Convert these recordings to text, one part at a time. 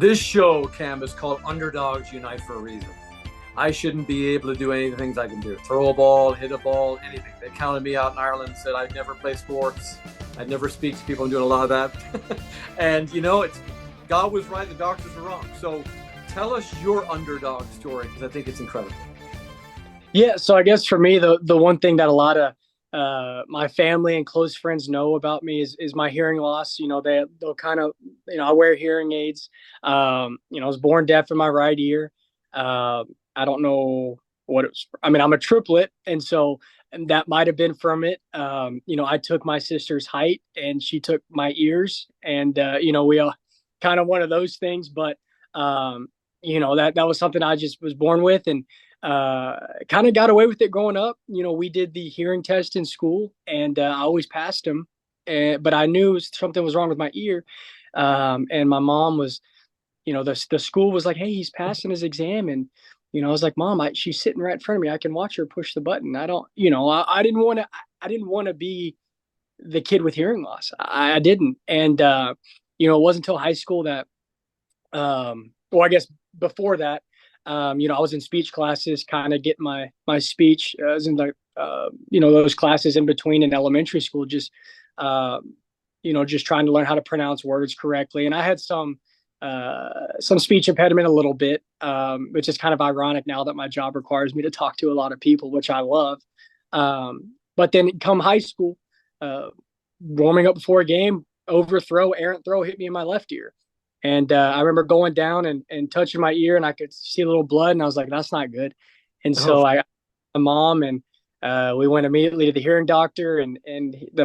This show, Cam, is called Underdogs Unite for a reason. I shouldn't be able to do any of the things I can do. Throw a ball, hit a ball, anything. They counted me out in Ireland, said I'd never play sports. I'd never speak to people. I'm doing a lot of that. And, God was right, the doctors were wrong. So tell us your underdog story, because I think it's incredible. Yeah, so I guess for me, the one thing that a lot of my family and close friends know about me is my hearing loss. They'll kind of, I wear hearing aids. I was born deaf in my right ear. I don't know what it was. I mean, I'm a triplet, and that might have been from it. I took my sister's height, and she took my ears, and we all kind of one of those things. But that was something I just was born with, and kind of got away with it growing up. We did the hearing test in school, and I always passed them. But I knew something was wrong with my ear. And my mom was, the school was like, "Hey, he's passing his exam." And, I was like, "Mom, she's sitting right in front of me. I can watch her push the button." I don't, I didn't want to be the kid with hearing loss. I didn't. And, it wasn't until high school that, well, I guess before that, I was in speech classes, kind of getting my speech. I was in those classes in between in elementary school, just trying to learn how to pronounce words correctly. And I had some speech impediment a little bit, which is kind of ironic now that my job requires me to talk to a lot of people, which I love. But then come high school, warming up before a game, overthrow, errant throw hit me in my left ear. And I remember going down and touching my ear, and I could see a little blood, and I was like, "That's not good." And so I got my mom, and we went immediately to the hearing doctor, and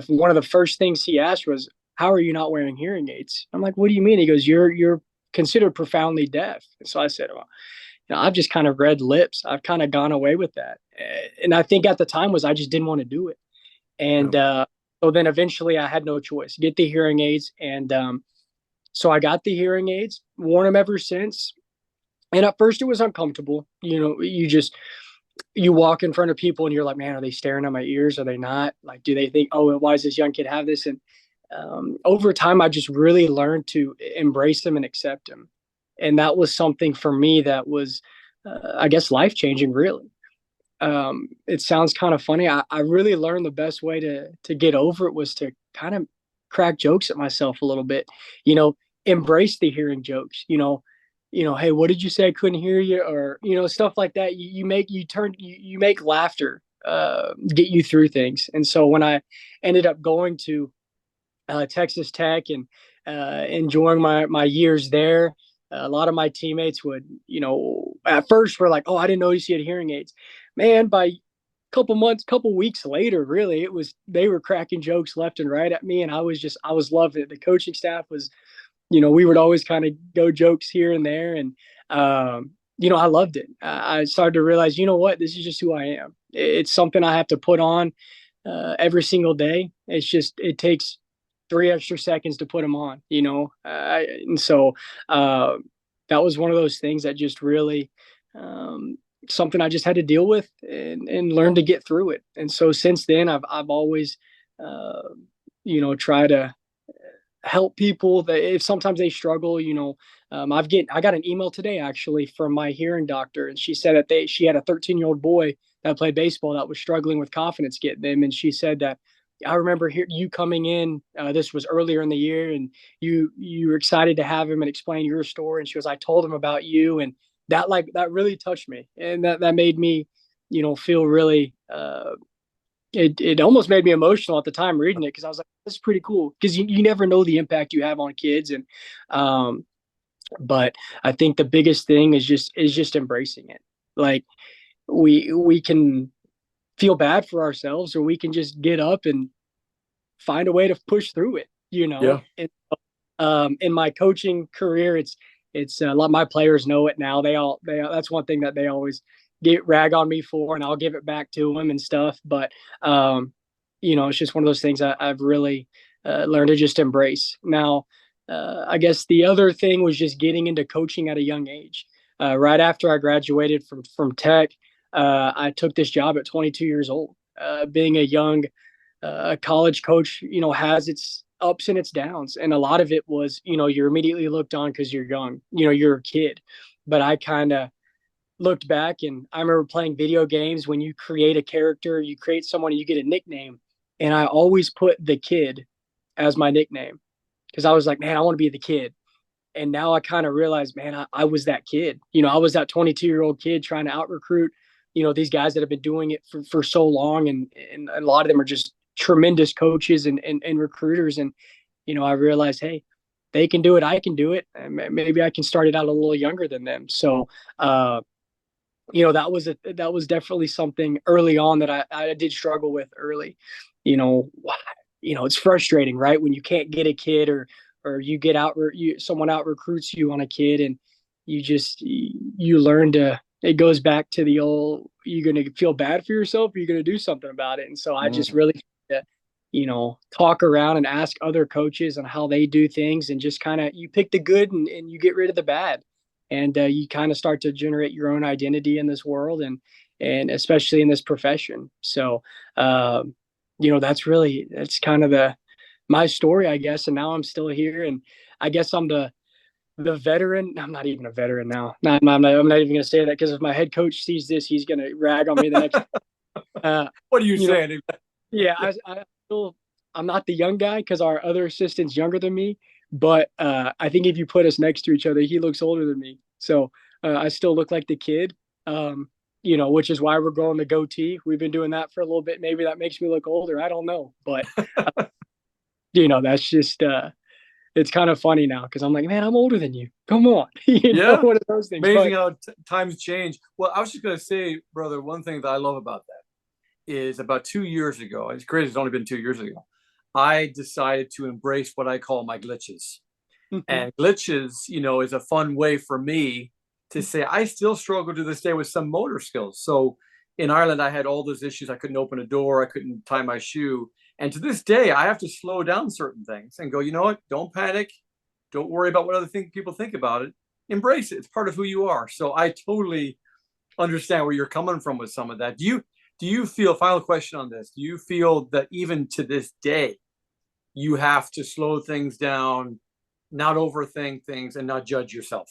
one of the first things he asked was, "How are you not wearing hearing aids?" I'm like, "What do you mean?" He goes, "You're considered profoundly deaf." And so I said, "Well, I've just kind of read lips. I've kind of gone away with that." And I think at the time I just didn't want to do it. And so then eventually I had no choice, get the hearing aids. And so I got the hearing aids, worn them ever since. And at first it was uncomfortable. You walk in front of people and you're like, "Man, are they staring at my ears? Are they not? Like, do they think, oh, why does this young kid have this?" And over time, I just really learned to embrace them and accept them. And that was something for me that was, I guess, life-changing, really. It sounds kind of funny. I really learned the best way to get over it was to kind of crack jokes at myself a little bit, embrace the hearing jokes, "Hey, what did you say? I couldn't hear you," or, stuff like that. You make laughter, get you through things. And so when I ended up going to Texas Tech and enjoying my years there, a lot of my teammates would, at first were like, "Oh, I didn't know you had hearing aids." Man, by couple weeks later, really, they were cracking jokes left and right at me, and I was loving it. The coaching staff was, we would always kind of go jokes here and there, and I loved it. I started to realize, what, this is just who I am. It's something I have to put on every single day. It takes 3 extra seconds to put them on, and so that was one of those things that just really something I just had to deal with and learn to get through it. And so since then, I've always, try to help people that if sometimes they struggle, I got an email today actually from my hearing doctor, and she said that she had a 13-year-old boy that played baseball that was struggling with confidence getting them. And she said that, "I remember you coming in, this was earlier in the year, and you were excited to have him and explain your story." And she goes, "I told him about you." And that really touched me. And that made me, feel really, it almost made me emotional at the time reading it. Cause I was like, "This is pretty cool." Cause you never know the impact you have on kids. And, but I think the biggest thing is just embracing it. Like we can feel bad for ourselves, or we can just get up and find a way to push through it, Yeah. And, in my coaching career, it's a lot. My players know it now. That's one thing that they always rag on me for, and I'll give it back to them and stuff. But, it's just one of those things I've really learned to just embrace. Now, I guess the other thing was just getting into coaching at a young age. Right after I graduated from Tech, I took this job at 22 years old. Being a young college coach, has ups and its downs. And a lot of it was, you're immediately looked on because you're young, you're a kid. But I kind of looked back, and I remember playing video games. When you create a character, you create someone, you get a nickname. And I always put the kid as my nickname because I was like, man, I want to be the kid. And now I kind of realize, man, I was that kid. I was that 22-year-old kid trying to out recruit, these guys that have been doing it for so long. And a lot of them are just tremendous coaches and recruiters. And, I realized, hey, they can do it. I can do it. And maybe I can start it out a little younger than them. So, that was definitely something early on that I did struggle with early. You know, it's frustrating, right? When you can't get a kid, or you get out, someone out recruits you on a kid, and you learn to. It goes back to the old, you're going to feel bad for yourself, or you're going to do something about it. And so I just really, talk around and ask other coaches on how they do things, and just kind of, you pick the good and you get rid of the bad. And you kind of start to generate your own identity in this world, and especially in this profession. So, that's kind of my story, I guess. And now I'm still here, and I guess I'm the veteran. I'm not even a veteran now. No, I'm not even going to say that, because if my head coach sees this, he's going to rag on me the next. What are you saying? Yeah, I'm not the young guy, because our other assistant's younger than me. But I think if you put us next to each other, he looks older than me. So I still look like the kid, which is why we're growing the goatee. We've been doing that for a little bit. Maybe that makes me look older. I don't know. But, that's just, it's kind of funny now, because I'm like, man, I'm older than you. Come on. One of those things. Amazing how times change. Well, I was just going to say, brother, one thing that I love about that is about 2 years ago, it's crazy, it's only been 2 years ago, I decided to embrace what I call my glitches. And glitches, is a fun way for me to say I still struggle to this day with some motor skills. So in Ireland, I had all those issues. I couldn't open a door. I couldn't tie my shoe. And to this day, I have to slow down certain things and go, you know what? Don't panic. Don't worry about what other people think about it. Embrace it. It's part of who you are. So I totally understand where you're coming from with some of that. Do you feel, final question on this, do you feel that even to this day, you have to slow things down, not overthink things, and not judge yourself?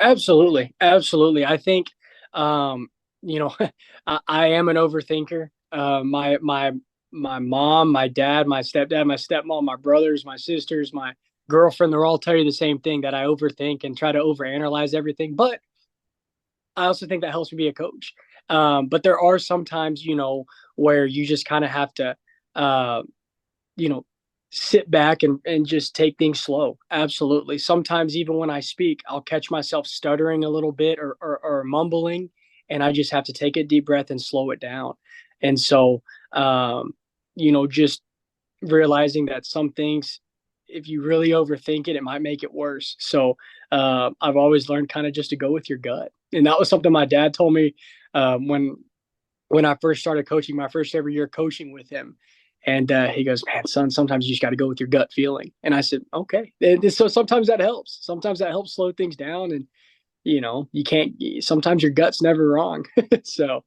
Absolutely. Absolutely. I think, I am an overthinker. My mom, my dad, my stepdad, my stepmom, my brothers, my sisters, my girlfriend, they're all tell you the same thing, that I overthink and try to overanalyze everything. But I also think that helps me be a coach. But there are some times, where you just kind of have to, sit back and just take things slow. Absolutely. Sometimes even when I speak, I'll catch myself stuttering a little bit, or mumbling, and I just have to take a deep breath and slow it down. And so, just realizing that some things, if you really overthink it, it might make it worse. So I've always learned kind of just to go with your gut. And that was something my dad told me when I first started coaching, my first ever year coaching with him. And he goes, man, son, sometimes you just got to go with your gut feeling. And I said, okay. And so sometimes that helps. Sometimes that helps slow things down. And, you can't, sometimes your gut's never wrong. So